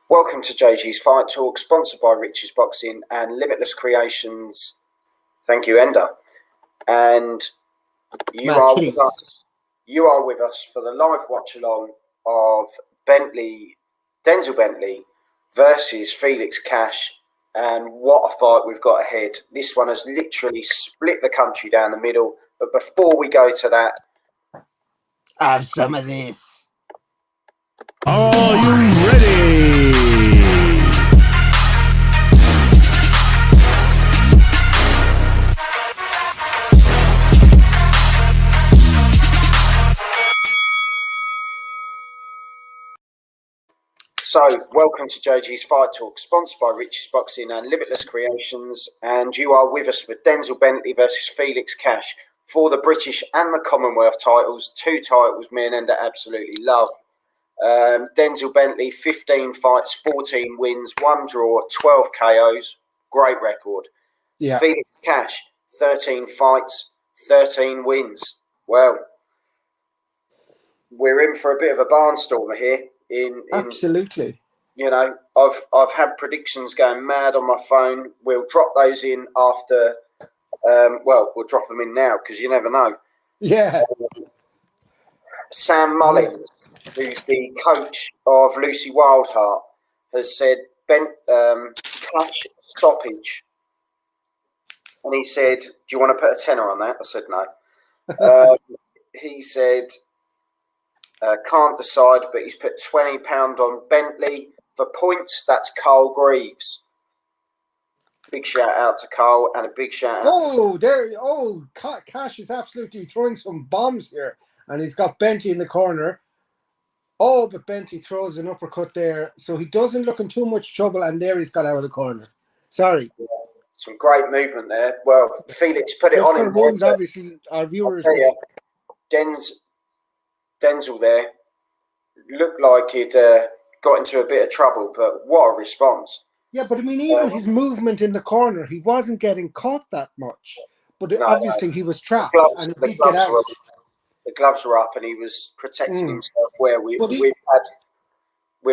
Welcome to JG's Fight Talk, sponsored by Rich's Boxing and Limitless Creations. Thank you, Ender. And you are with us. You are with us for the live watch along of Denzel Bentley versus Felix Cash. And what a fight we've got ahead. This one has literally split the country down the middle. But before we go to that, have some of this. Are you ready? So, welcome to JG's Fight Talk, sponsored by Rich's Boxing and Limitless Creations. And you are with us for Denzel Bentley versus Felix Cash for the British and the Commonwealth titles. Two titles me and Ender absolutely love. Denzel Bentley, 15 fights, 14 wins, 1 draw, 12 KOs. Great record. Yeah. Felix Cash, 13 fights, 13 wins. Well, we're in for a bit of a barnstormer here. Absolutely. You know, I've had predictions going mad on my phone. We'll drop those in after. We'll drop them in now because you never know. Yeah. Sam Mullins, who's the coach of Lucy Wildheart, has said Cash stoppage, and he said, "Do you want to put a tenner on that?" I said no. He said. Can't decide, but he's put £20 on Bentley for points. That's Carl Greaves. Big shout out to Carl and a big shout out to Cash is absolutely throwing some bombs here, and he's got Bentley in the corner. Oh, but Bentley throws an uppercut there, so he doesn't look in too much trouble, and there he's got out of the corner. Sorry. Yeah, some great movement there. Well, Felix put it just on for him. Once, obviously, our viewers. Denzel there looked like he'd got into a bit of trouble, but what a response. Yeah, but I mean, even his movement in the corner, he wasn't getting caught that much. But obviously he was trapped and he did get out. The gloves were up and he was protecting himself where we've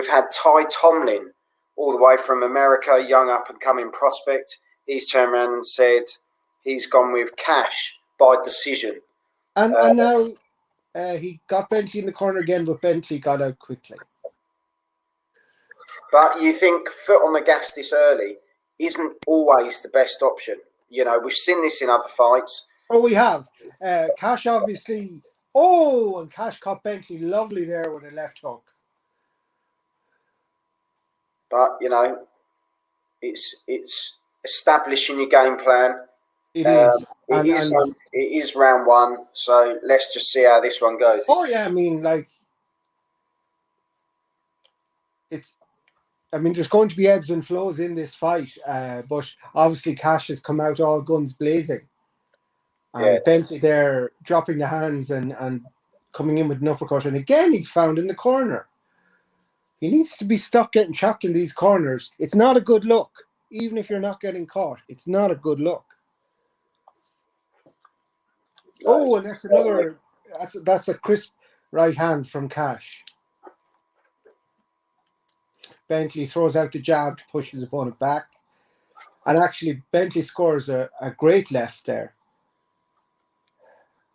had Ty Tomlin all the way from America, young up-and-coming prospect. He's turned around and said he's gone with Cash by decision. And now... he got Bentley in the corner again, but Bentley got out quickly. But you think foot on the gas this early isn't always the best option. You know, we've seen this in other fights. Oh, we have. Cash obviously... Oh, and Cash caught Bentley lovely there with a left hook. But, you know, it's establishing your game plan. It is. It is round one, so let's just see how this one goes. I mean, like, there's going to be ebbs and flows in this fight, but obviously Cash has come out all guns blazing. Bentley there dropping the hands and coming in with an uppercut, and again he's found in the corner. He needs to be stopped getting trapped in these corners. It's not a good look, even if you're not getting caught. It's not a good look. Oh, and that's another. That's a crisp right hand from Cash. Bentley throws out the jab to push his opponent back, and actually Bentley scores a great left there.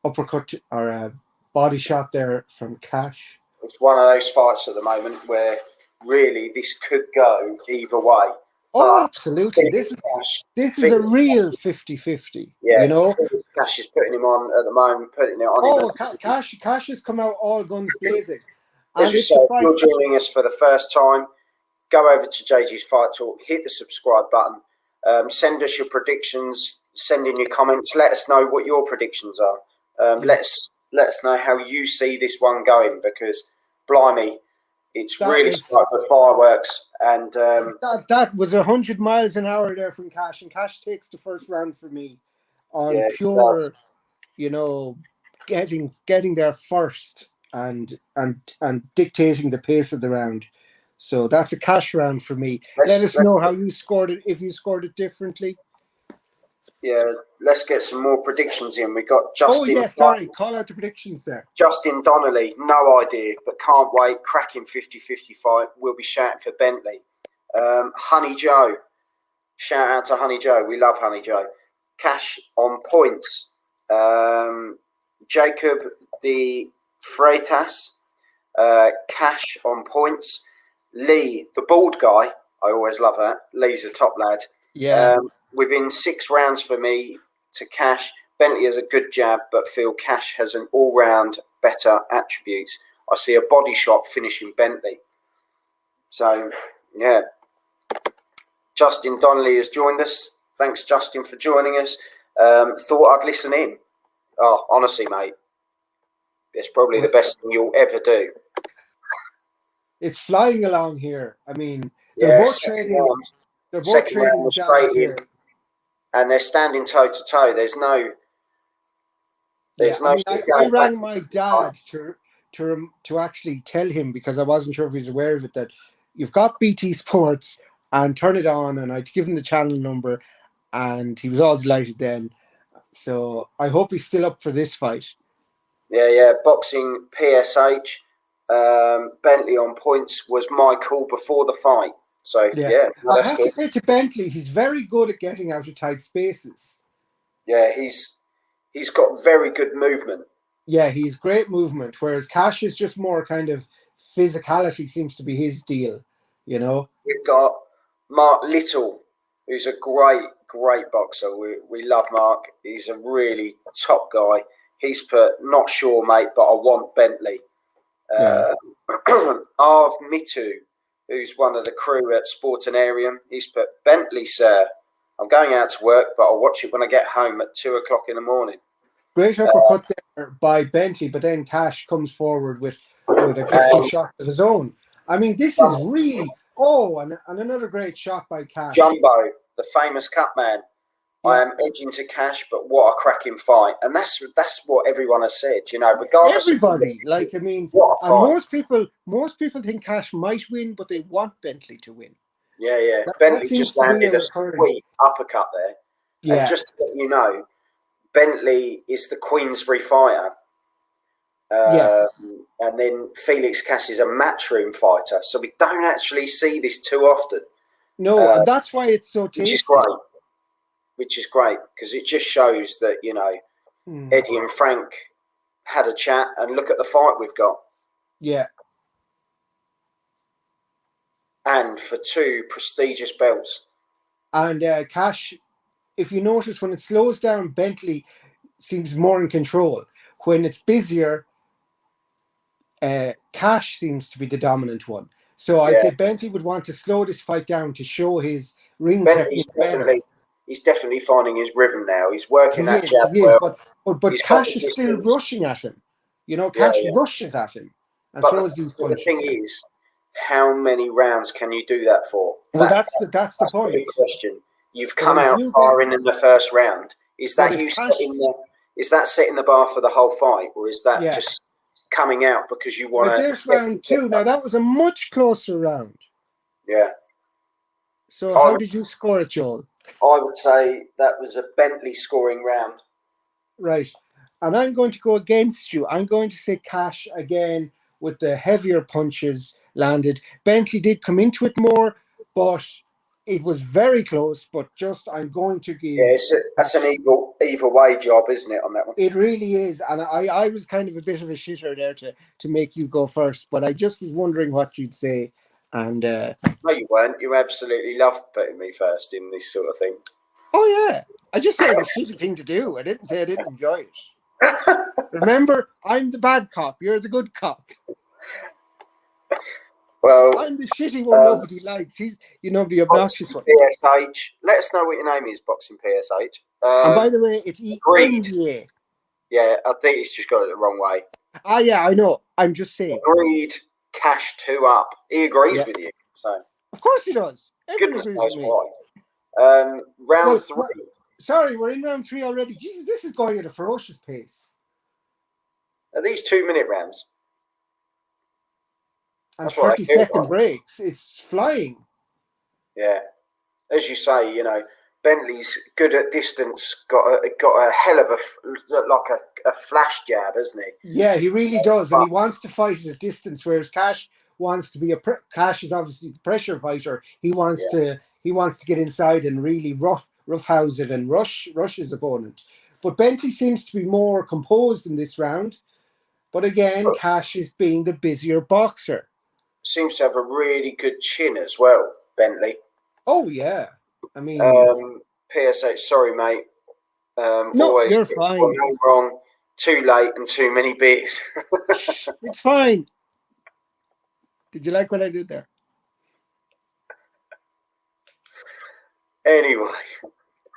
Uppercut or a body shot there from Cash. It's one of those fights at the moment where really this could go either way. Oh, absolutely. This is a real 50-50. Yeah, you know? Cash is putting him on at the moment, putting it on him. Cash has come out all guns blazing. As you say, if you're joining us for the first time, go over to JG's Fight Talk, hit the subscribe button, send us your predictions, send in your comments, let us know what your predictions are. Let us know how you see this one going, because blimey, it's really like the fireworks. And that was 100 miles an hour there from Cash, and Cash takes the first round for me on pure, you know, getting there first and dictating the pace of the round. So that's a Cash round for me. Let us know how you scored it, if you scored it differently. Yeah, let's get some more predictions in. We got Oh, Justin. yeah, sorry. Call out the predictions there. Justin Donnelly, no idea, but can't wait. Cracking 50-50 fight. We'll be shouting for Bentley. Honey Joe, shout out to Honey Joe. We love Honey Joe. Cash on points. Jacob de Freitas, Cash on points. Lee, the bald guy. I always love that. Lee's a top lad. Yeah. Within 6 rounds for me to Cash. Bentley has a good jab, but feel Cash has an all-round better attributes. I see a body shot finishing Bentley. So, yeah. Justin Donnelly has joined us. Thanks, Justin, for joining us. Thought I'd listen in. Oh, honestly, mate, it's probably the best thing you'll ever do. It's flying along here. I mean, they're Yeah, both trading. They're both trading was jabs straight here. in, and they're standing toe to toe. There's no. I rang my dad to actually tell him, because I wasn't sure if he was aware of it, that you've got BT Sports and turn it on, and I'd give him the channel number, and he was all delighted then. So I hope he's still up for this fight. Yeah. Boxing PSH. Bentley on points was my call before the fight. So yeah, I have to say to Bentley, he's very good at getting out of tight spaces. Yeah, he's got very good movement. Yeah, he's great movement. Whereas Cash is just more kind of physicality seems to be his deal. You know, we've got Mark Little, who's a great boxer. We love Mark. He's a really top guy. He's put, not sure, mate, but I want Bentley. Arv Mitu, who's one of the crew at Sportanarium, he's put, Bentley, sir. I'm going out to work, but I'll watch it when I get home at 2 o'clock in the morning. Great uppercut there by Bentley, but then Cash comes forward with a good few shots of his own. I mean, this is really and another great shot by Cash. Jumbo, the famous cut man. Yeah. I am edging to Cash, but what a cracking fight. And that's what everyone has said, you know, regardless everybody. Most people think Cash might win, but they want Bentley to win. Yeah. Bentley just landed a sweet uppercut there. Yeah. And just to let you know, Bentley is the Queensbury fighter. Yes. And then Felix Cass is a matchroom fighter. So we don't actually see this too often. No, and that's why it's so tasty. Which is great, because it just shows that, you know, Eddie and Frank had a chat, and look at the fight we've got. Yeah. And for 2 prestigious belts. And Cash, if you notice, when it slows down, Bentley seems more in control. When it's busier, Cash seems to be the dominant one. So I'd say Bentley would want to slow this fight down to show his ring technique better. He's definitely finding his rhythm now. He's working that jab well. But Cash is still rushing at him. You know, Cash rushes at him and throws these punches. The thing is, how many rounds can you do that for? Well, that's the point. The question. You've come out firing in the first round. Is that setting the bar for the whole fight, or is that just coming out because you want to? There's round 2. Now that was a much closer round. Yeah. So how did you score it, Joel? I would say that was a Bentley scoring round. Right. And I'm going to go against you. I'm going to say Cash again with the heavier punches landed. Bentley did come into it more, but it was very close. But I'm going to give... Yeah, that's an either way job, isn't it, on that one? It really is. And I was kind of a bit of a shitter there to make you go first. But I just was wondering what you'd say. And no, you weren't. You absolutely loved putting me first in this sort of thing. Oh yeah, I just said it's a shitty thing to do. I didn't say I didn't enjoy it. Remember, I'm the bad cop. You're the good cop. Well, I'm the shitty one nobody likes. He's, the obnoxious one. PSH. Let us know what your name is, Boxing PSH. And by the way, it's ENDA. Yeah, I think he's just got it the wrong way. Yeah, I know. I'm just saying. Agreed. Cash 2 up. He agrees with you. So of course he does. Goodness knows why. Round 3. Sorry, we're in round 3 already. Jesus, this is going at a ferocious pace. Are these 2-minute rounds? And 30-second breaks. It's flying. Yeah. As you say, Bentley's good at distance. Got a hell of a flash jab, hasn't he? Yeah, he really does, and he wants to fight at a distance. Whereas Cash wants to be Cash is obviously a pressure fighter. He wants to get inside and really roughhouse it and rush his opponent. But Bentley seems to be more composed in this round. But again, Cash is being the busier boxer. Seems to have a really good chin as well, Bentley. Oh yeah, I mean, PSH. Sorry, mate. no, always you're fine. No wrong. Too late and too many beers. It's fine. Did you like what I did there?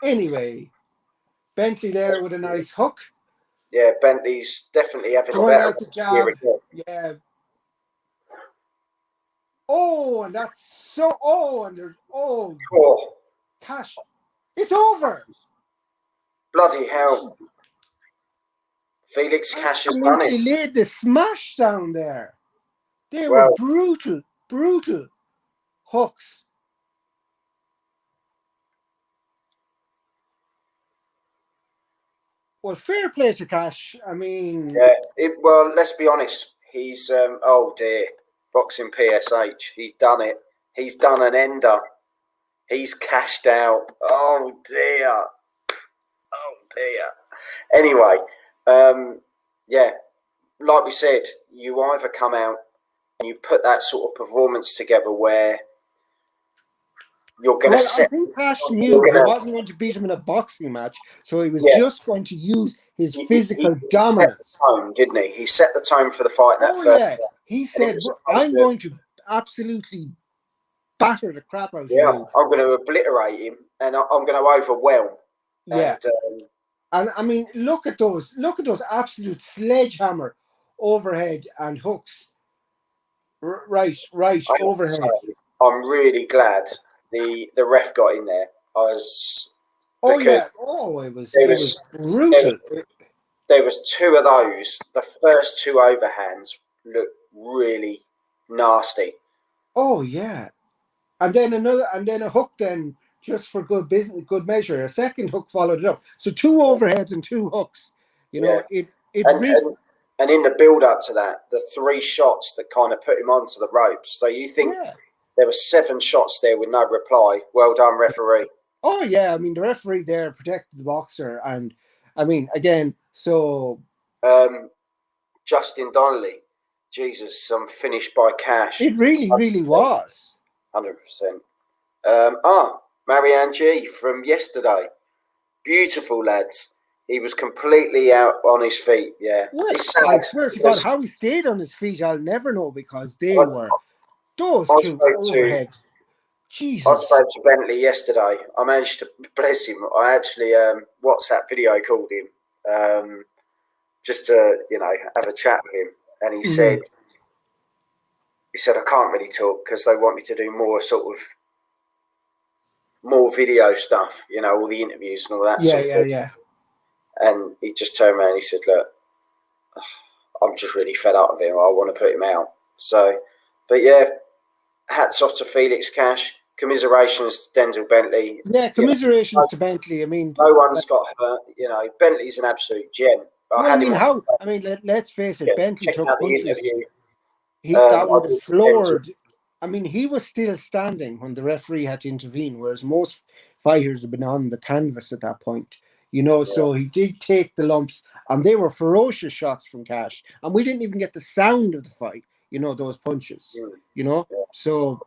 Anyway, Bentley there with a nice hook. Yeah, Bentley's definitely having Throwing a better out the jab. Yeah. Oh, and that's so. Oh, and there's Cash. It's over. Bloody hell. Felix Cash has done it. Laid the smash down there. They were brutal hooks. Well, fair play to Cash. I mean, let's be honest. He's oh dear, boxing PSH. He's done it. He's done an ender. He's cashed out. Oh dear. Anyway, like we said, you either come out and you put that sort of performance together where you're going to set. I think Cash knew he wasn't going to beat him in a boxing match, so he was just going to use his physical dominance. Set the tone, didn't he? He set the tone for the fight. He said, "I'm going to absolutely batter the crap out of you. I'm going to obliterate him, and I'm going to overwhelm." Yeah. And I mean, look at those absolute sledgehammer overhead and hooks. Right overhead. I'm really glad the ref got in there. It was brutal. There was two of those. The first two overhands looked really nasty. Oh yeah. And then a hook then just for good measure. A second hook followed it up. So two overheads and two hooks. And in the build up to that, the three shots that kind of put him onto the ropes. So you think there were 7 shots there with no reply. Well done, referee. Oh yeah, I mean the referee there protected the boxer, and I mean again, so Justin Donnelly, Jesus, finished by Cash. It really was. 100%. Marianne G from yesterday. Beautiful lads. He was completely out on his feet. Yeah. Well, I swear to God, how he stayed on his feet, I'll never know, because they were those two overheads. Jesus. I spoke to Bentley yesterday. I managed to bless him. I actually WhatsApp video called him just to have a chat with him, and he said I can't really talk because they want me to do more video stuff, all the interviews and all that sort of thing. Yeah. And he just turned around and he said, look, I'm just really fed up of him. I want to put him out. So, but yeah, hats off to Felix Cash. Commiserations to Denzel Bentley. Yeah, commiserations to Bentley. I mean, no one's got hurt. Bentley's an absolute gem. Let's face it, Bentley took punches. That would have floored. I mean, he was still standing when the referee had to intervene, whereas most fighters have been on the canvas at that point. So he did take the lumps, and they were ferocious shots from Cash, and we didn't even get the sound of the fight. Those punches. So,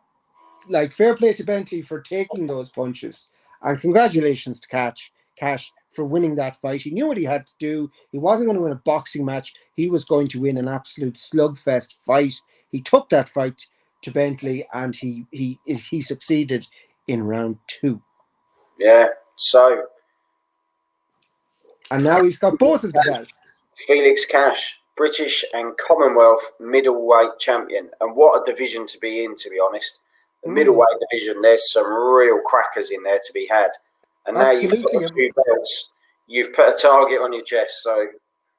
fair play to Bentley for taking those punches, and congratulations to Cash for winning that fight. He knew what he had to do. He wasn't going to win a boxing match. He was going to win an absolute slugfest fight. He took that fight to Bentley, and he succeeded in round 2. Yeah. So. And now he's got both of the belts. Felix Cash, British and Commonwealth middleweight champion. And what a division to be in, to be honest. The middleweight division, there's some real crackers in there to be had. And now you've got 2 belts. You've put a target on your chest. So,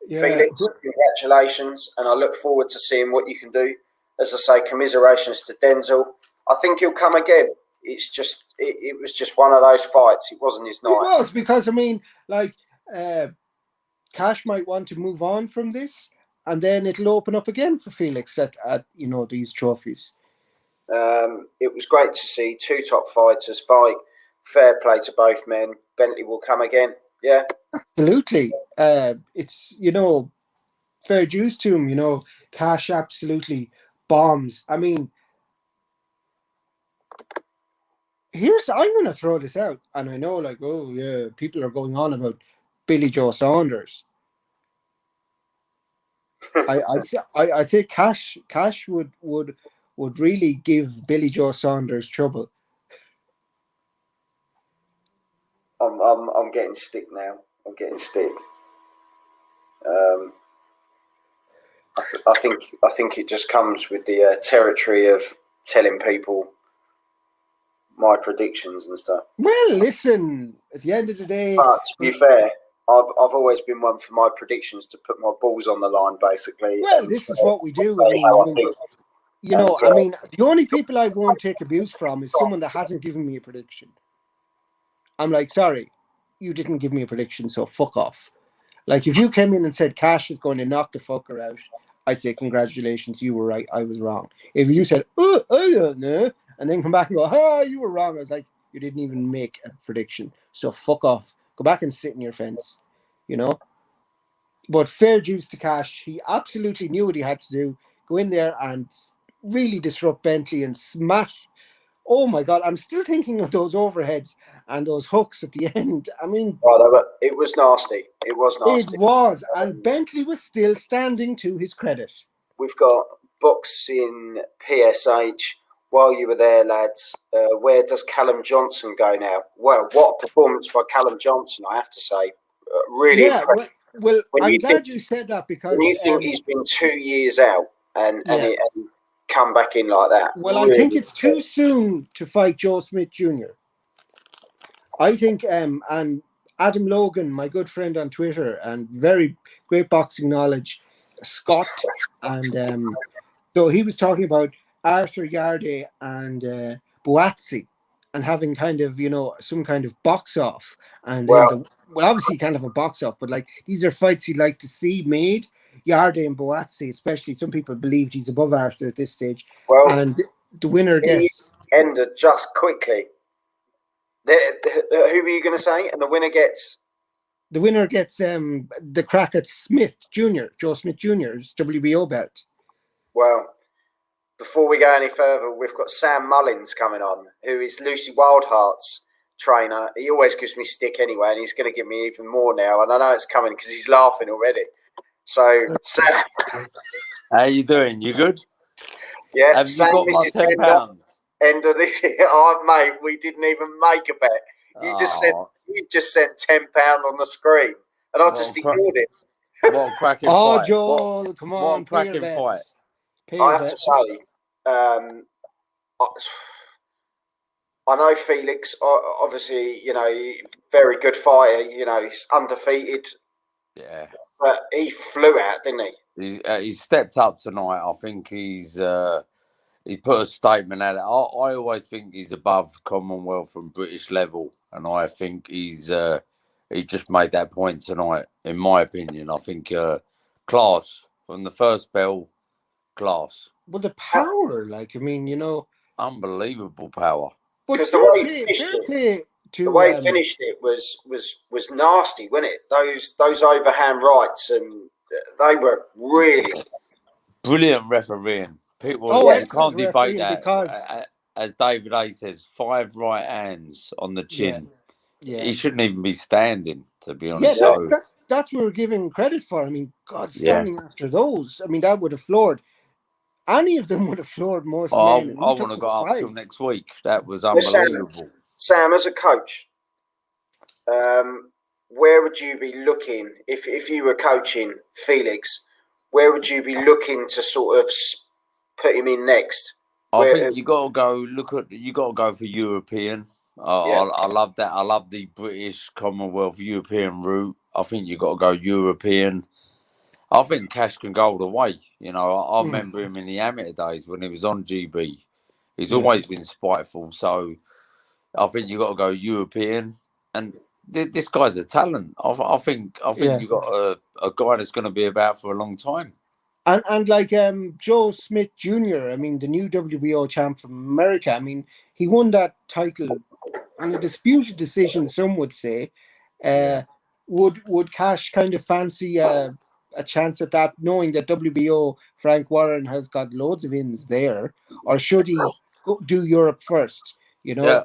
Felix, congratulations. And I look forward to seeing what you can do. As I say, commiserations to Denzel. I think he'll come again. it's just it was just one of those fights. It wasn't his It night. was because I mean, like, Cash might want to move on from this, and then it'll open up again for Felix at these trophies. It was great to see two top fighters fight. Fair play to both men. Bentley will come again. Yeah. Absolutely. It's fair dues to him. Cash absolutely bombs. I mean, I'm going to throw this out, and I know, like, oh yeah, people are going on about Billy Joe Saunders. I'd say Cash would really give Billy Joe Saunders trouble. I'm getting stick now. I'm getting stick. I think it just comes with the territory of telling people my predictions and stuff. Well, listen, at the end of the day, But to be fair, I've always been one for my predictions to put my balls on the line, basically. well, this is what we do. I mean, the only people I won't take abuse from is someone that hasn't given me a prediction. I'm like, sorry, you didn't give me a prediction, so fuck off. Like, if you came in and said Cash is going to knock the fucker out, I'd say congratulations, you were right, I was wrong. If you said, oh, I don't know, and then come back and go, you were wrong, I was like, you didn't even make a prediction, so fuck off. Go back and sit in your fence, But fair dues to Cash. He absolutely knew what he had to do. Go in there and really disrupt Bentley and smash. Oh my God, I'm still thinking of those overheads and those hooks at the end. I mean, it was nasty. It was nasty. It was, and Bentley was still standing to his credit. We've got books in PSH. While you were there, lads, where does Callum Johnson go now? Well, what a performance by Callum Johnson, I have to say. Really impressive. Well, I'm glad you said that, because when you think he's been 2 years out and come back in like that. Well, really, I think it's too soon to fight Joe Smith Jr. I think, and Adam Logan, my good friend on Twitter and very great boxing knowledge, Scott, and so he was talking about Arthur Yarde and Buatsi, and having kind of, some kind of box off, and then obviously kind of a box off, but like, these are fights he'd like to see made. Yarde and Buatsi, especially, some people believed he's above Arthur at this stage, and the winner gets ended just quickly. Who were you going to say? And the winner gets? The winner gets the crack at Smith Jr., Joe Smith Jr.'s WBO belt. Well, before we go any further, we've got Sam Mullins coming on, who is Lucy Wildheart's trainer. He always gives me stick anyway, and he's going to give me even more now. And I know it's coming because he's laughing already. So, Sam. How you doing? You good? Yeah. Have Sam, you got my £10? End of the year. Oh, mate, we didn't even make a bet. You just sent £10 on the screen, and I just ignored it. What a cracking fight! Joel, come on, what a cracking fight! I have to say, I know Felix. Obviously, very good fighter. He's undefeated. Yeah, but he flew out, didn't he? He stepped up tonight. I think he put a statement at it. I always think he's above Commonwealth and British level, and I think he just made that point tonight. In my opinion, I think class from the first bell, class. Well, the power, unbelievable power. Because the way he finished it was nasty, wasn't it? Those overhand rights, and they were really brilliant refereeing. People can't debate that because, as David A says, 5 right hands on the chin. Yeah. He shouldn't even be standing, to be honest. Yeah, that's what we're giving credit for. I mean, God, standing after those, that would have floored. Any of them would have floored most men. I want to go up till next week. That was unbelievable. Sam, as a coach, where would you be looking if you were coaching Felix? Where would you be looking to sort of put him in next? I think you got to go for European. I love that. I love the British Commonwealth European route. I think you got to go European. I think Cash can go all the way. I remember him in the amateur days when he was on GB. He's always been spiteful. So I think you got to go European. And this guy's a talent. I think you got a guy that's going to be about for a long time. And like Joe Smith Jr., I mean, the new WBO champ from America, I mean, he won that title on a disputed decision, some would say. Would Cash kind of fancy a chance at that, knowing that WBO Frank Warren has got loads of ins there, or should he do Europe first? You know. Yeah,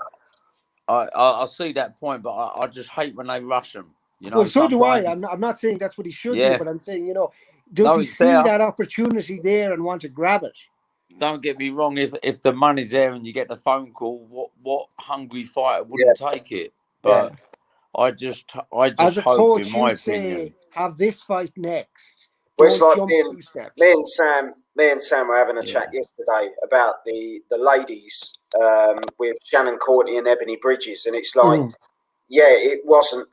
I see that point, but I just hate when they rush him. You know, well, so do I. sometimes- I'm not saying that's what he should do, but I'm saying, you know, does No, he it's see fair. that opportunity there and want to grab it? Don't get me wrong. If the money's there and you get the phone call, what hungry fighter wouldn't take it? But I just As a hope, coach, in my you'd opinion, say have this fight next. Well, it's Don't like jump me 2 steps. and Sam were having a chat yesterday about the ladies with Shannon Courtney and Ebony Bridges, and it's like, it wasn't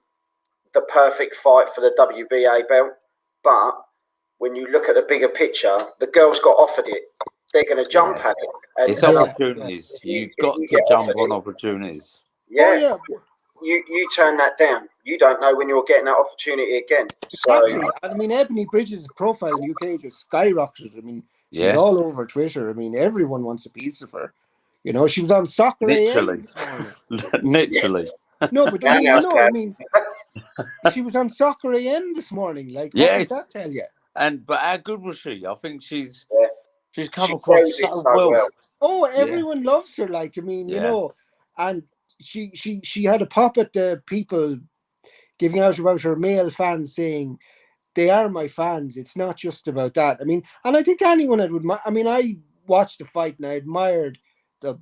the perfect fight for the WBA belt, but when you look at the bigger picture, the girls got offered it. They're going to jump at it. And it's opportunities. You've got to jump on opportunities. Yeah. You turn that down. You don't know when you're getting that opportunity again. Exactly. I mean, Ebony Bridges' profile in the UK just skyrocketed. I mean, she's all over Twitter. I mean, everyone wants a piece of her. You know, she was on Soccer AM this morning. Literally. No, but I mean, you know, I mean, she was on Soccer AM this morning. Like, what does that tell you? But how good was she? I think she's come across so well. Oh, everyone loves her. Like, I mean, you know, and she had a pop at the people giving out about her male fans, saying they are my fans. It's not just about that. I mean, and I think anyone that would. I mean, I watched the fight and I admired the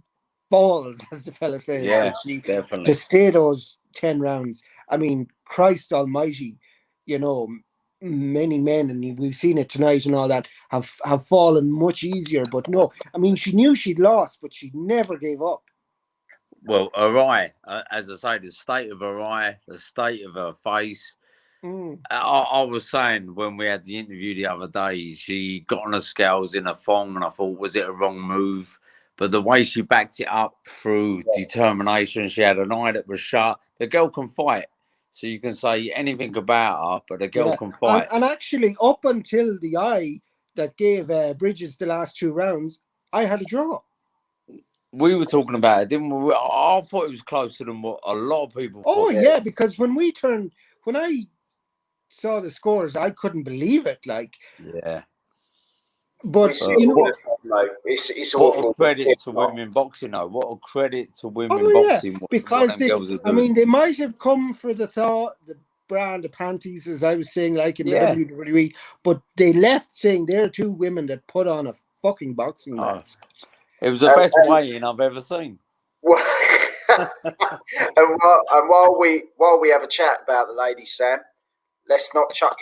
balls, as the fella says. Yeah, that she definitely. to stay those 10 rounds. I mean, Christ Almighty, you know, many men, and we've seen it tonight and all that, have fallen much easier. But no, I mean, she knew she'd lost, but she never gave up. Well, her eye, as I say, the state of her eye, the state of her face. I was saying when we had the interview the other day, she got on her scales in a thong, and I thought, was it a wrong move? But the way she backed it up through determination, she had an eye that was shut. The girl can fight. So you can say anything about her, but the girl can fight. And actually, up until the eye that gave Bridges the last 2 rounds, I had a draw. We were talking about it, didn't we? I thought it was closer than what a lot of people thought. Oh, yeah, because when I saw the scores, I couldn't believe it. Like, but you know, it's what awful. A credit to women boxing, though. What a credit to women boxing. Because I mean, they might have come for the brand of panties, as I was saying, like in the WWE, but they left saying they're 2 women that put on a fucking boxing match. It was the best weigh-in I've ever seen. And while we have a chat about the ladies, Sam, let's chuck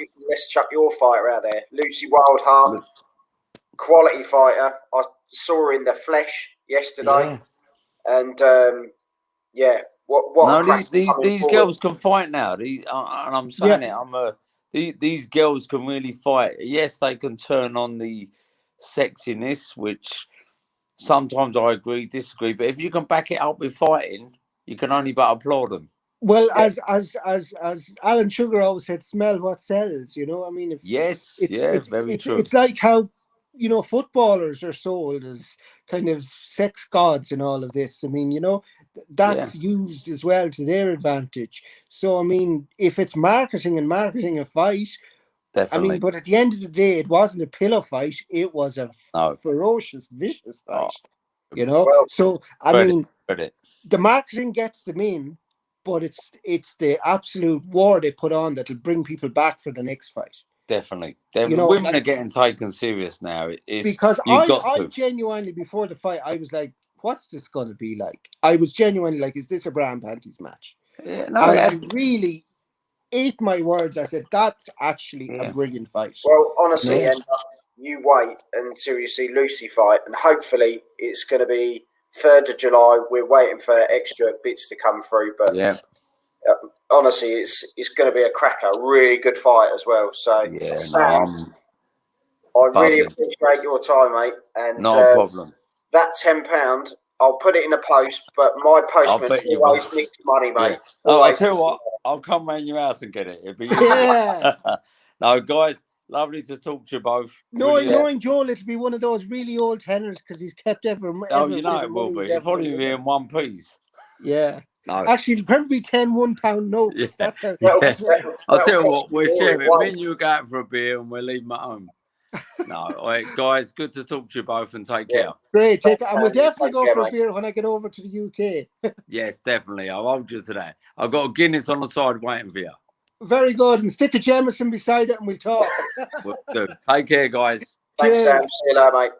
your fighter out there, Lucy Wildheart, quality fighter. I saw her in the flesh yesterday, and these girls can fight now. And I'm saying these girls can really fight. Yes, they can turn on the sexiness, which sometimes I agree, disagree. But if you can back it up with fighting, you can only but applaud them. Well, as Alan Sugar always said, smell what sells. You know, I mean, it's like how, you know, footballers are sold as kind of sex gods and all of this. I mean, you know, that's used as well to their advantage. So, I mean, if it's marketing a fight, definitely. I mean, but at the end of the day, it wasn't a pillow fight. It was a ferocious, vicious fight. You know, so I mean, the marketing gets them in, but it's the absolute war they put on that'll bring people back for the next fight. Definitely. You know, women are getting taken serious now. Because I genuinely, before the fight, I was like, what's this going to be like? I was genuinely like, is this a bra and panties match? And I really ate my words. I said, that's actually a brilliant fight. Well, honestly, and you wait until you see Lucy fight, and hopefully it's going to be 3rd of July. We're waiting for extra bits to come through, but honestly, it's going to be a cracker, a really good fight as well. So, Sam, I really appreciate your time, mate. And no problem. That £10 I'll put it in a post, but my postman bet you always will. nicks money, mate. Yeah. Oh, I'll Always. tell you what, I'll come round your house and get it. It'll be Yeah. No, guys, lovely to talk to you both. Knowing Joel, it'll be one of those really old tenors because he's kept every Oh, bit you know of it will money be. he's It'll ever probably made. be in one piece. Yeah. No. Actually, it'll probably be 10 £1 notes. Yeah. That's how. Yeah. That's what, I'll tell you cost what, we'll more share in it. one. Me and you go out for a beer and we'll leave them at home. No, all right, guys, good to talk to you both and take care. great. And we'll definitely go care, for a mate. beer when I get over to the UK. Yes, definitely. I'll hold you to that. I've got a Guinness on the side waiting for you. Very good. And stick a Jameson beside it and we'll talk. We'll do. Take care, guys. Thanks, Cheers. Sam. See you later, mate.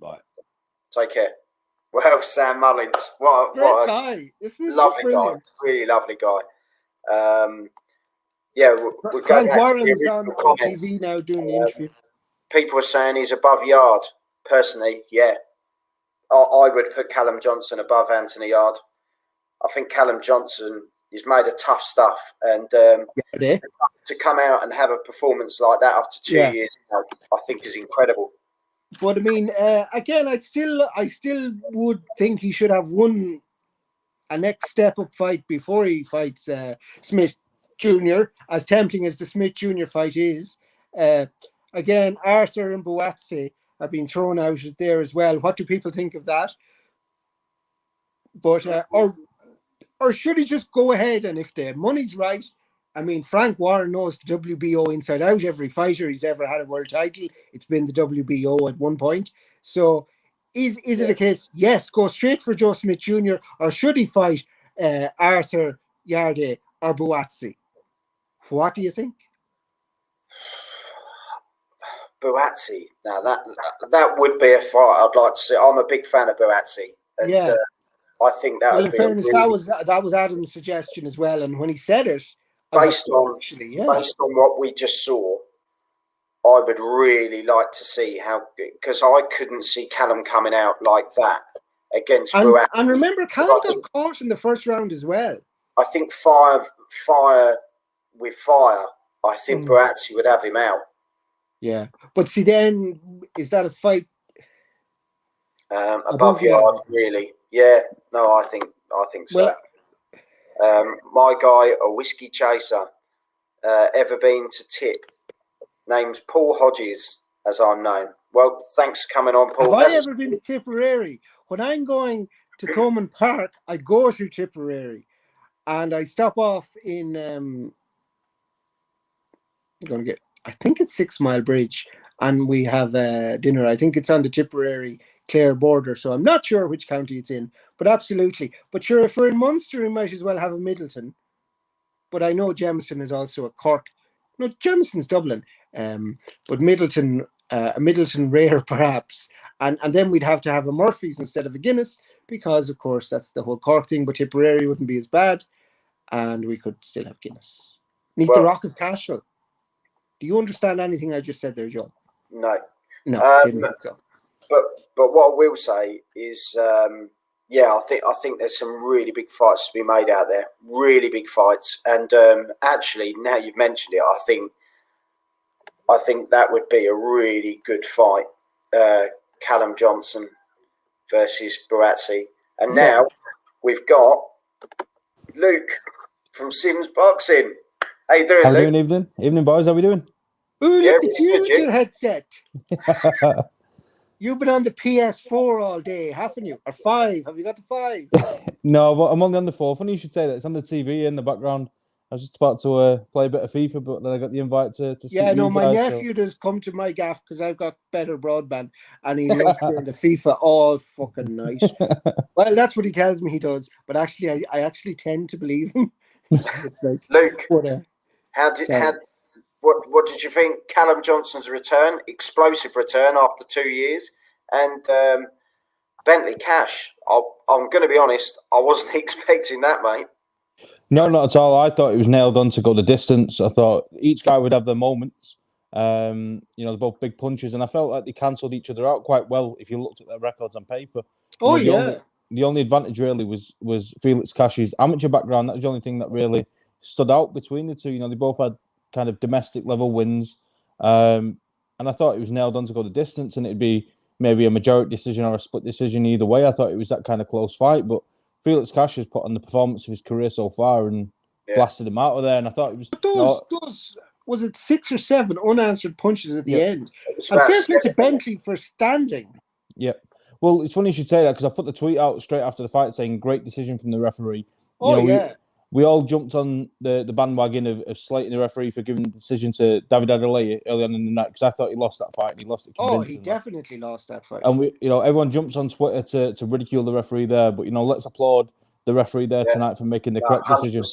Bye. Take care. Well, Sam Mullins, what Great a guy. Isn't it? lovely Brilliant. guy. Really lovely guy. Yeah, we'll go Frank back to the Warren's original on comment. TV now doing the interview. People are saying he's above Yard. Personally, yeah. I would put Callum Johnson above Anthony Yard. I think Callum Johnson is made of tough stuff, and to come out and have a performance like that after 2 years, I think is incredible. But I mean, again, I still would think he should have won a next step up fight before he fights Smith Jr. As tempting as the Smith Jr. fight is, again, Arthur and Buatsi have been thrown out there as well. What do people think of that? But or should he just go ahead, and if the money's right? I mean, Frank Warren knows the WBO inside out. Every fighter he's ever had a world title, it's been the WBO at one point. So is it a case, yes, go straight for Joe Smith Jr., or should he fight Arthur, Yarde, or Buatsi? What do you think? Buatsi. Now that would be a fight I'd like to see. I'm a big fan of Buatsi. And, I think that. Well, in fairness, that was Adam's suggestion as well, and when he said it, based on what we just saw, I would really like to see how, because I couldn't see Callum coming out like that against Buatsi. And remember, Callum got caught in the first round as well. I think fire with fire. I think Buatsi would have him out. Yeah, but see, then is that a fight above Yard? Really? Yeah. No, I think so. Well, my guy, a whiskey chaser, ever been to Tip? Name's Paul Hodges, as I'm known. Well, thanks for coming on, Paul. Have I ever been to Tipperary? When I'm going to Coleman Park, I go through Tipperary, and I stop off in. I'm going to get. I think it's 6 Mile Bridge, and we have dinner. I think it's on the Tipperary-Clare border, so I'm not sure which county it's in, but absolutely. But sure, if we're in Munster, we might as well have a Middleton. But I know Jameson is also a Cork. No, Jameson's Dublin, but Middleton, a Middleton rare perhaps, and then we'd have to have a Murphy's instead of a Guinness, because of course that's the whole Cork thing. But Tipperary wouldn't be as bad, and we could still have Guinness. Meet the Rock of Cashel. Do you understand anything I just said there, John? No. Didn't think so. But what I will say is, I think there's some really big fights to be made out there. Really big fights, and actually, now you've mentioned it, I think that would be a really good fight. Callum Johnson versus Buatsi, and now we've got Luke from Sims Boxing. How you doing, How Luke? you doing? Evening, boys. How we doing? Ooh, look at you with your headset. You've been on the PS4 all day, haven't you? Or 5? Have you got the 5? No, but I'm only on the 4th one. You should say that. It's on the TV in the background. I was just about to play a bit of FIFA, but then I got the invite to speak to you my guys, nephew does come to my gaff because I've got better broadband, and he loves playing the FIFA all fucking night. Well, that's what he tells me he does, but actually, I actually tend to believe him. It's like, Luke, what did you think? Callum Johnson's return, explosive return after 2 years, and Bentley cash. I'm going to be honest, I wasn't expecting that, mate. No, not at all. I thought it was nailed on to go the distance. I thought each guy would have their moments. They're both big punches, and I felt like they cancelled each other out quite well if you looked at their records on paper. The only advantage really was Felix Cash's amateur background. That was the only thing that really stood out between the two. They both had kind of domestic level wins, and I thought it was nailed on to go the distance, and it'd be maybe a majority decision or a split decision either way. I thought it was that kind of close fight, but Felix Cash has put on the performance of his career so far and blasted him out of there. And I thought it was those was it 6 or 7 unanswered punches at the end. And about fair play to 7. Bentley for standing. Yeah. Well, it's funny you should say that because I put the tweet out straight after the fight saying great decision from the referee. We all jumped on the bandwagon of slating the referee for giving the decision to David Adeleye early on in the night because I thought he lost that fight and he lost it convincingly. He definitely lost that fight. And everyone jumps on Twitter to ridicule the referee there, but let's applaud the referee there tonight for making the correct decision.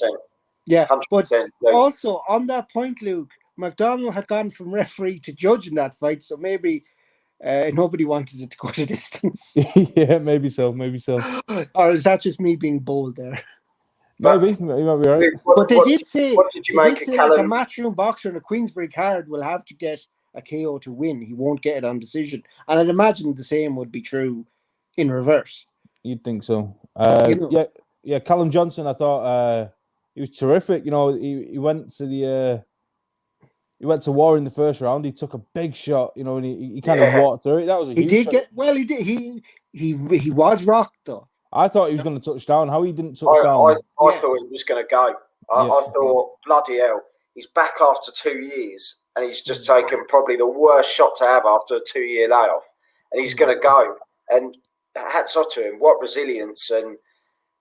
Yeah, but also on that point, Luke, McDonald had gone from referee to judge in that fight, so maybe nobody wanted it to go the distance. Yeah, maybe so. Or is that just me being bold there? Maybe you might be right. But they did say like a matchroom boxer in a Queensberry card will have to get a KO to win. He won't get it on decision. And I'd imagine the same would be true in reverse. You'd think so. Yeah. Callum Johnson, I thought he was terrific. He went to war in the first round. He took a big shot, and he kind of walked through it. That was he was rocked though. I thought he was going to touch down. How he didn't touch down? I thought he was going to go. I thought, bloody hell, he's back after 2 years and he's just taken probably the worst shot to have after a 2-year layoff. And he's going to go. And hats off to him. What resilience. And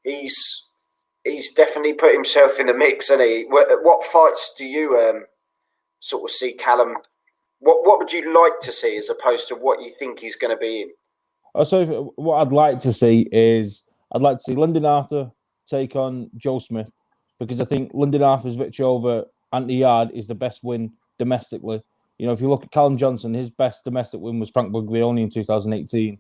he's definitely put himself in the mix, hasn't he? What fights do you sort of see Callum? What would you like to see as opposed to what you think he's going to be in? So what I'd like to see is Lyndon Arthur take on Joe Smith because I think Lyndon Arthur's victory over Anthony Yard is the best win domestically. If you look at Callum Johnson, his best domestic win was Frank Buglioni in 2018.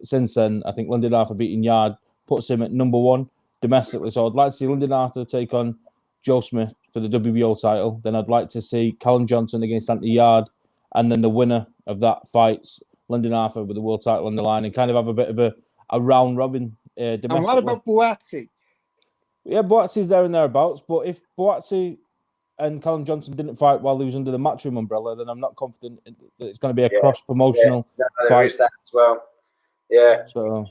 Since then, I think Lyndon Arthur beating Yard puts him at number 1 domestically. So I'd like to see Lyndon Arthur take on Joe Smith for the WBO title. Then I'd like to see Callum Johnson against Anthony Yard, and then the winner of that fights Lyndon Arthur with the world title on the line and kind of have a bit of a round robin. And what about Buatsi? Yeah, Buatsi's there and thereabouts. But if Buatsi and Callum Johnson didn't fight while he was under the Matchroom umbrella, then I'm not confident that it's going to be a cross-promotional fight. There is that as well. Yeah. So,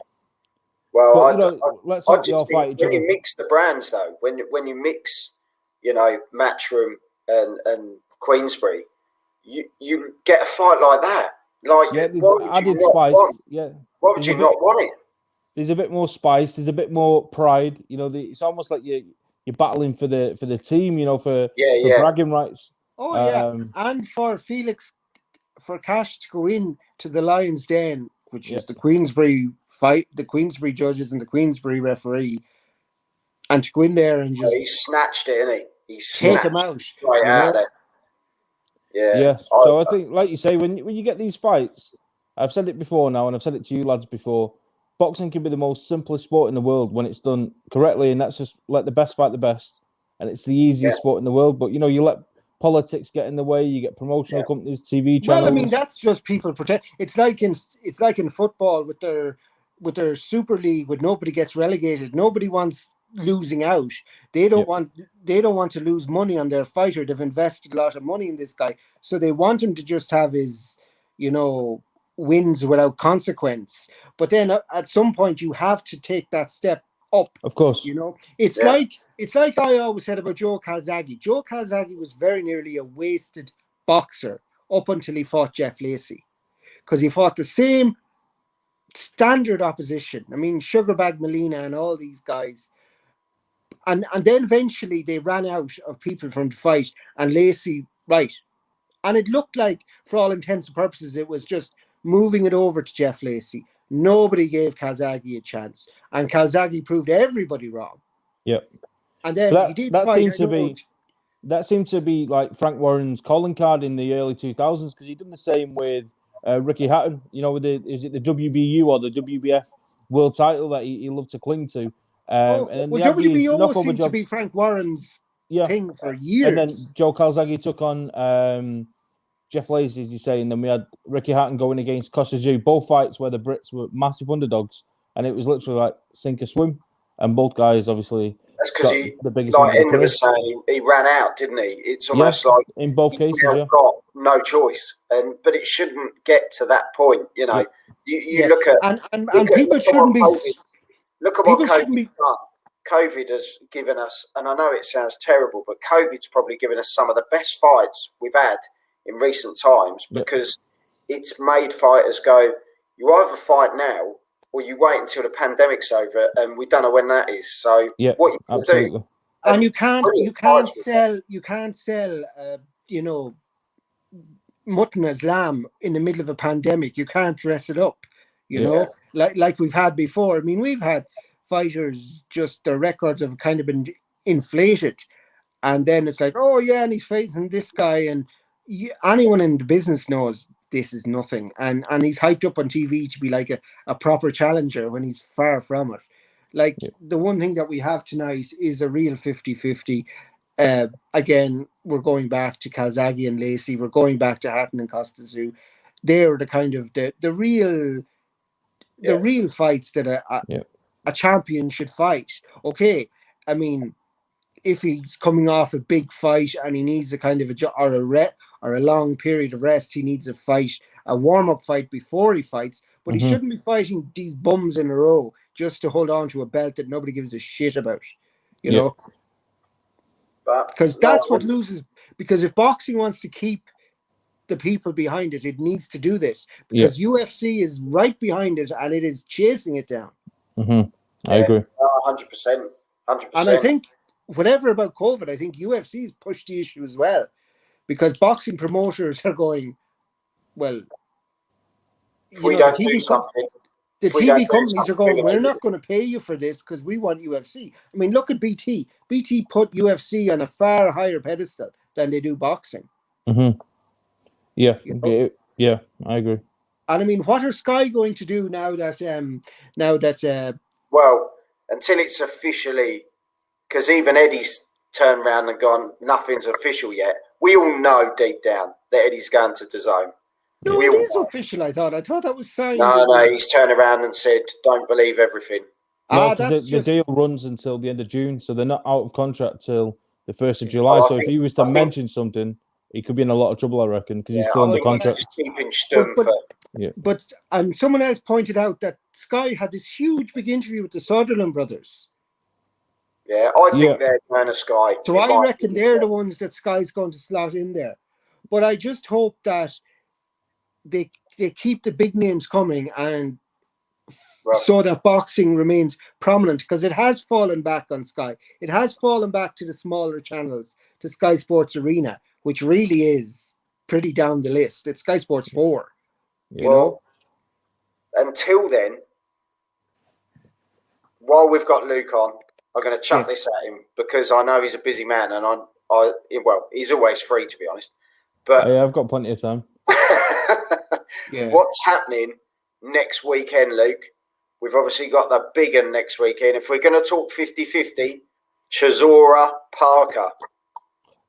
let's hope they all fight each other. When you mix the brands, though, when you mix, Matchroom and Queensberry, you get a fight like that. Added spice. Yeah. Why would you not want it? There's a bit more spice. There's a bit more pride. It's almost like you're battling for the team. For bragging rights. And for Felix, for Cash to go in to the Lions' Den, which is the Queensberry fight, the Queensberry judges and the Queensberry referee, and to go in there and just he snatched it, didn't he? Take him out. Right out there. Yeah. So I think, like you say, when you get these fights, I've said it before now, and I've said it to you lads before. Boxing can be the most simplest sport in the world when it's done correctly, and that's just let the best fight the best. And it's the easiest sport in the world. But you let politics get in the way. You get promotional companies, TV channels. Well, that's just people protect. It's like in football with their Super League, where nobody gets relegated. Nobody wants losing out. They don't want to lose money on their fighter. They've invested a lot of money in this guy, so they want him to just have his wins without consequence. But then at some point you have to take that step up. Of course. It's like I always said about Joe Calzaghe. Joe Calzaghe was very nearly a wasted boxer up until he fought Jeff Lacey, because he fought the same standard opposition. I mean, Sugarbag Molina and all these guys. And then eventually they ran out of people from the fight, and Lacey, right. And it looked like, for all intents and purposes, it was just moving it over to Jeff Lacey. Nobody gave Calzaghe a chance, and Calzaghe proved everybody wrong. Yep. And then he did fight. That seemed to be like Frank Warren's calling card in the early 2000s, because he did the same with Ricky Hatton. With is it the WBU or the WBF world title that he loved to cling to? WBO seemed to be Frank Warren's thing for years. And then Joe Calzaghe took on Jeff Lacey, as you say, and then we had Ricky Hatton going against Costa Zhu. Both fights where the Brits were massive underdogs, and it was literally like sink or swim. And both guys, obviously, That's because got he, the biggest like end of the Henry purse. was saying, he ran out, didn't he? It's Yeah, almost like in both he's cases, now yeah. got no choice, but it shouldn't get to that point. You know, you look at and people shouldn't be. Look at People what shouldn't be. COVID's done. COVID has given us, and I know it sounds terrible, but COVID's probably given us some of the best fights we've had in recent times because it's made fighters go, you either fight now or you wait until the pandemic's over, and we don't know when that is. So what you can absolutely. do, And you can't sell, you know, mutton as lamb in the middle of a pandemic. You can't dress it up, you know, like we've had before. I mean, we've had fighters, just their records have kind of been inflated, and then it's like, oh yeah, and he's facing this guy, and anyone in the business knows this is nothing, and he's hyped up on TV to be like a proper challenger when he's far from it. Like the one thing that we have tonight is a real 50-50. Again, we're going back to Calzaghe and Lacey. We're going back to Hatton and Costazu. They're the kind of the real fights that a champion should fight. Okay, I mean, if he's coming off a big fight and he needs a kind of a long period of rest, he needs a warm-up fight before he fights. But he shouldn't be fighting these bums in a row just to hold on to a belt that nobody gives a shit about, you know. Because that's what loses. Because if boxing wants to keep the people behind it, it needs to do this. Because UFC is right behind it and it is chasing it down. I agree. 100%. And I think whatever about COVID, I think UFC's pushed the issue as well. Because boxing promoters are going, well, if we don't do something. The TV companies are going, we're not going to pay you for this because we want UFC. I mean, look at BT. BT put UFC on a far higher pedestal than they do boxing. Yeah, yeah, I agree. And I mean, what are Sky going to do now that well, until it's officially, because even Eddie's turned around and gone, nothing's official yet. We all know deep down that Eddie's going to DAZN. No, it is official, I thought that was signed. No, he's turned around and said, don't believe everything. No, because the deal runs until the end of June, so they're not out of contract till the 1st of July. So if he was to mention something, he could be in a lot of trouble, I reckon, because he's still under contract. But someone else pointed out that Sky had this huge big interview with the Sutherland brothers. Yeah, I think they're going to Sky. So I reckon they're the ones that Sky's going to slot in there. But I just hope that they keep the big names coming and so that boxing remains prominent, because it has fallen back on Sky. It has fallen back to the smaller channels, to Sky Sports Arena, which really is pretty down the list. It's Sky Sports 4. You know? Until then, while we've got Luke on, I'm going to chuck this at him because I know he's a busy man, and he's always free, to be honest. But I've got plenty of time. What's happening next weekend, Luke? We've obviously got the big one next weekend. If we're going to talk 50-50, Chisora Parker.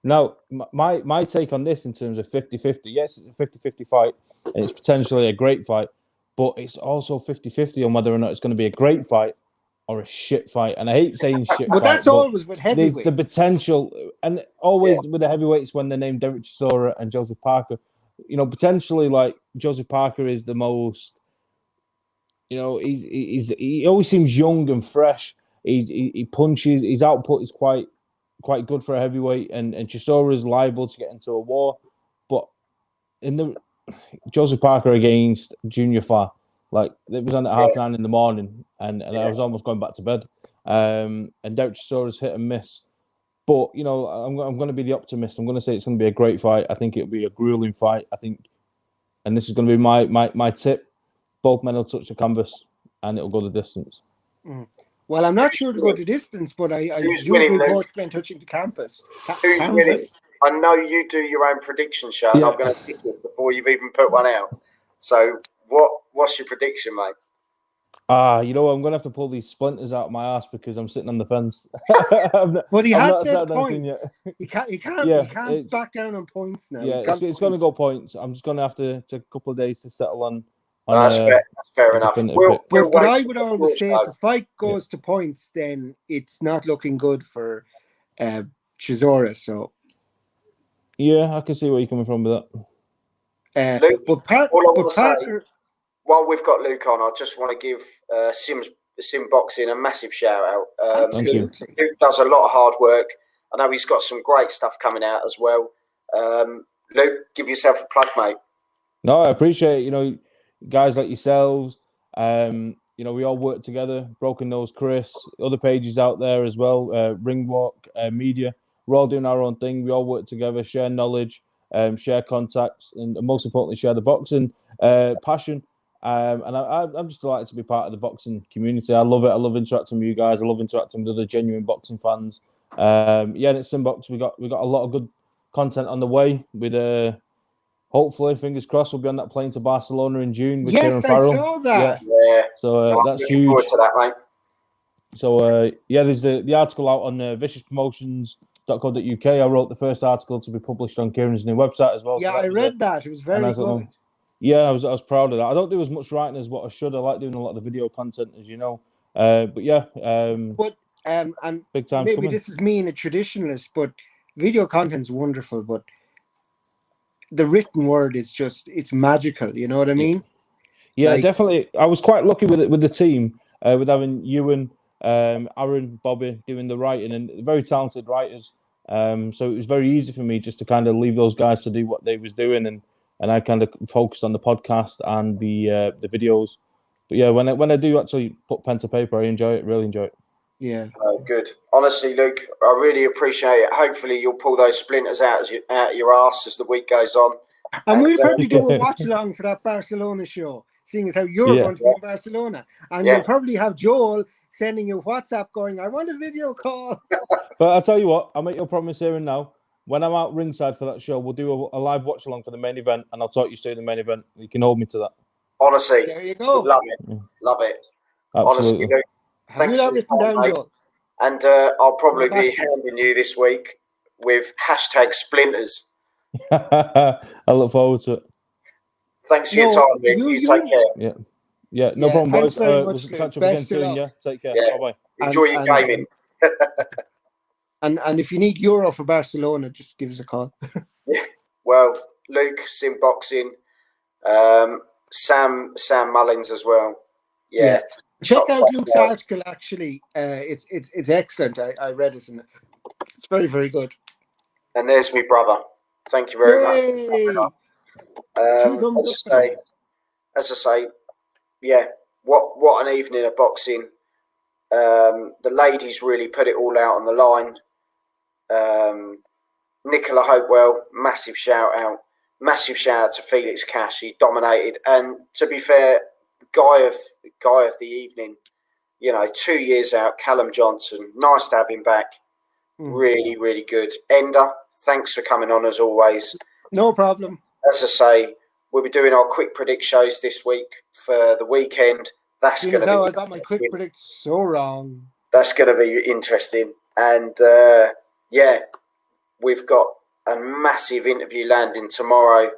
Now, my take on this in terms of 50-50, yes, it's a 50-50 fight, and it's potentially a great fight, but it's also 50-50 on whether or not it's going to be a great fight or a shit fight. And I hate saying shit but fight. That's always with heavyweights. There's the potential, and always with the heavyweights when they name Derek Chisora and Joseph Parker, you know, potentially like Joseph Parker is the most, you know, he always seems young and fresh. He punches, his output is quite good for a heavyweight, and Chisora is liable to get into a war. But in the Joseph Parker against Junior Fa, like it was on at 9:30 in the morning, and I was almost going back to bed. And Derek Chisora's hit and miss. But, you know, I'm going to be the optimist. I'm going to say it's going to be a great fight. I think it'll be a grueling fight. I think, and this is going to be my tip, both men will touch the canvas and it'll go the distance. Well, I'm not sure it'll go the distance, but I do report men touching the canvas. Canvas. I know you do your own prediction show, and I'm going to pick it before you've even put one out. So what's your prediction, mate? You know, I'm going to have to pull these splinters out of my ass because I'm sitting on the fence. But he has said points. He can't back down on points now. Yeah, it's going to go points. I'm just going to have to take a couple of days to settle on on That's fair a enough. definitive We'll, bit. we'll But wait I for would the always say if show. a fight goes to points, then it's not looking good for Chisora. So Yeah, I can see where you're coming from with that. Luke, all I want to say, Parker, while we've got Luke on, I just want to give Sim Boxing a massive shout out. Thank you. absolutely. Luke does a lot of hard work. I know he's got some great stuff coming out as well. Luke, give yourself a plug, mate. No, I appreciate it. You know, guys like yourselves. You know, we all work together. Broken Nose Chris, other pages out there as well. Ringwalk Media. We're all doing our own thing. We all work together, share knowledge, share contacts, and most importantly, share the boxing passion. And I'm just delighted to be part of the boxing community. I love it. I love interacting with you guys. I love interacting with other genuine boxing fans. Yeah, and at Simbox, we got a lot of good content on the way with hopefully, fingers crossed, we'll be on that plane to Barcelona in June with Kieran Yes, I Farrell. saw that. Yeah. So I'm that's looking huge. forward to that, mate. So yeah, there's the article out on viciouspromotions.co.uk. I wrote the first article to be published on Kieran's new website as well. Yeah, so I read that. It was very nice good. Yeah, I was proud of that. I don't do as much writing as what I should. I like doing a lot of the video content, as you know. But yeah, And big time maybe coming. this is me and a traditionalist, but video content's wonderful, but the written word is just, it's magical. You know what I mean? Yeah, Like, definitely. I was quite lucky with the team, with having Ewan, Aaron, Bobby doing the writing, and very talented writers. So it was very easy for me just to kind of leave those guys to do what they was doing, and I kind of focused on the podcast and the videos. But yeah, when I do actually put pen to paper, I enjoy it. Really enjoy it. yeah. Good. Honestly, Luke, I really appreciate it. Hopefully, you'll pull those splinters out of your arse as the week goes on. And we'll probably do a watch along for that Barcelona show, seeing as how you're going to be in Barcelona. And you'll probably have Joel sending you WhatsApp going, I want a video call. But I'll tell you what, I'll make your promise here and now. When I'm out ringside for that show, we'll do a live watch along for the main event, and I'll talk you through the main event. You can hold me to that. Honestly, There you go. love it. Love it. Absolutely. Honestly, Luke, Have you that written down, Joel? And I'll probably be hounding you this week with #splinters. I look forward to it. Thanks for your time, Luke. You take care. Yeah, no problem, thanks boys. very We'll much, catch up Luke. again Best of soon. luck. Yeah, take care. Yeah. Bye bye. Enjoy your gaming. And if you need Euro for Barcelona, just give us a call. Well, Luke, Sim Boxing, Sam Mullins as well. Yeah. Check out Luke's article. Actually, it's excellent. I read it, and it's very, very good. And there's my brother. Thank you very much. As I say, yeah. What an evening of boxing. The ladies really put it all out on the line. Nicola Hopewell, massive shout out to Felix Cash. He dominated, and to be fair, guy of the evening. 2 years out, Callum Johnson. Nice to have him back. Really, really good. Ender, thanks for coming on as always. No problem. As I say, we'll be doing our quick predict shows this week for the weekend. That's going to be. I got my quick predict so wrong. That's going to be interesting, and we've got a massive interview landing tomorrow.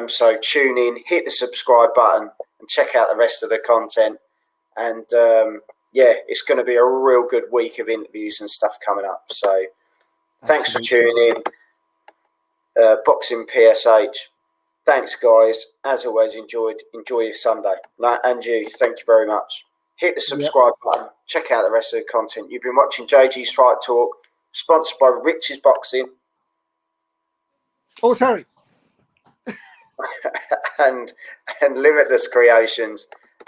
So tune in, hit the subscribe button, and check out the rest of the content. And it's going to be a real good week of interviews and stuff coming up. So thanks for tuning in. Boxing PSH. Thanks, guys. As always, enjoy your Sunday. And you, thank you very much. Hit the subscribe button. Check out the rest of the content. You've been watching JG's Fight Talk, sponsored by Rich's Boxing. Oh, sorry. and Limitless Creations.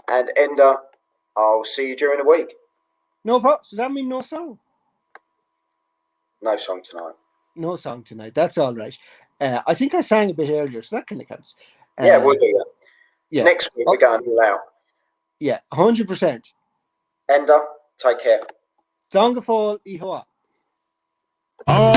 And Ender, I'll see you during the week. No problem. So that means no song? No song tonight. No song tonight. That's all right. I think I sang a bit earlier, so that kind of counts. Yeah, we'll do that. Yeah. Next week, we're going all out. Yeah, 100%. Ender, take care. Song of all, Ihoa. Are